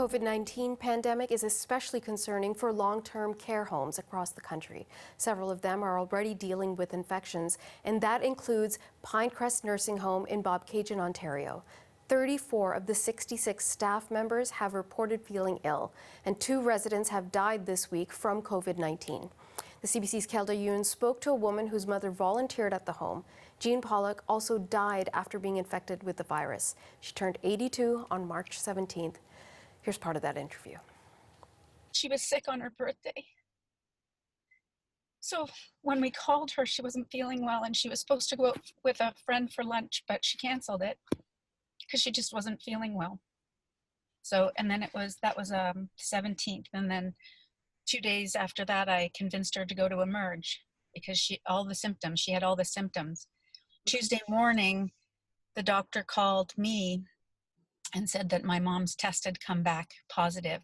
COVID-19 pandemic is especially concerning for long-term care homes across the country. Several of them are already dealing with infections, and that includes Pinecrest Nursing Home in Bobcaygeon, Ontario. 34 of the 66 staff members have reported feeling ill, and 2 residents have died this week from COVID-19. The CBC's Kelda Yoon spoke to a woman whose mother volunteered at the home. Jean Pollock also died after being infected with the virus. She turned 82 on March 17th. Here's part of that interview. She was sick on her birthday. So when we called her, she wasn't feeling well, and she was supposed to go out with a friend for lunch, but she canceled it because she just wasn't feeling well. So, and then that was 17th, and then 2 days after that, I convinced her to go to Emerge because she had all the symptoms. Tuesday morning, the doctor called me and said that my mom's test had come back positive.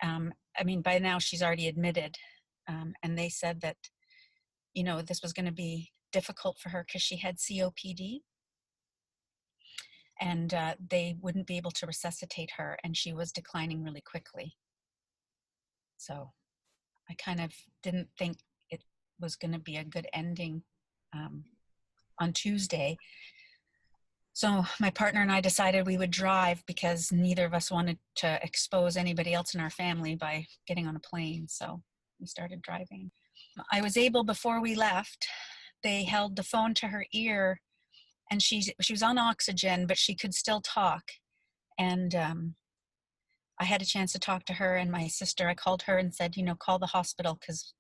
By now she's already admitted. And they said that, this was going to be difficult for her because she had COPD. And they wouldn't be able to resuscitate her, and she was declining really quickly. So I kind of didn't think it was going to be a good ending on Tuesday. So my partner and I decided we would drive because neither of us wanted to expose anybody else in our family by getting on a plane. So we started driving. I was able, before we left, they held the phone to her ear, and she was on oxygen, but she could still talk. And I had a chance to talk to her and my sister. I called her and said, call the hospital because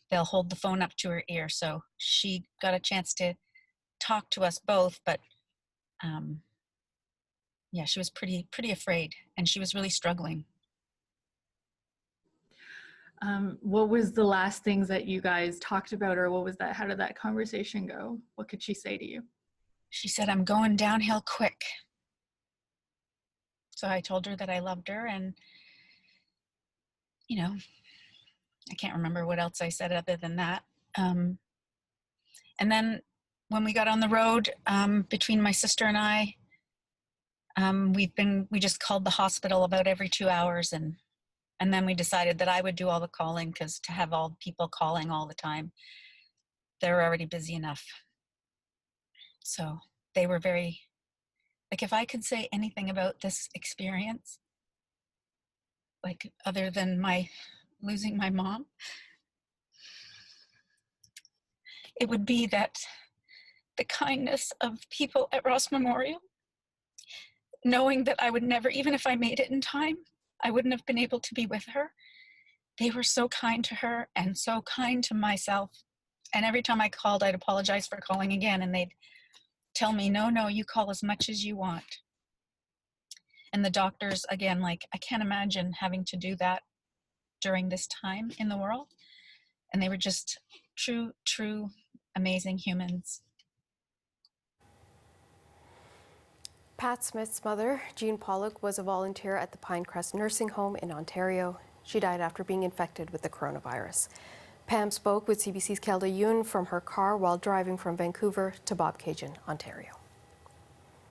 they'll hold the phone up to her ear. So she got a chance to talk to us both, but she was pretty afraid, and she was really struggling. What was the last things that you guys talked about, or how did that conversation go? What could she say to you? She said, "I'm going downhill quick." So I told her that I loved her, and I can't remember what else I said other than that. And then when we got on the road, between my sister and I, we just called the hospital about every 2 hours, and then we decided that I would do all the calling, because to have all people calling all the time, they're already busy enough. So they were very, if I could say anything about this experience, other than losing my mom, it would be that the kindness of people at Ross Memorial, knowing that I would never, even if I made it in time, I wouldn't have been able to be with her. They were so kind to her and so kind to myself. And every time I called, I'd apologize for calling again, and they'd tell me, no, you call as much as you want. And the doctors, again, I can't imagine having to do that during this time in the world. And they were just true, amazing humans. Pat Smith's mother, Jean Pollock, was a volunteer at the Pinecrest Nursing Home in Ontario. She died after being infected with the coronavirus. Pam spoke with CBC's Kelda Yoon from her car while driving from Vancouver to Bobcaygeon, Ontario.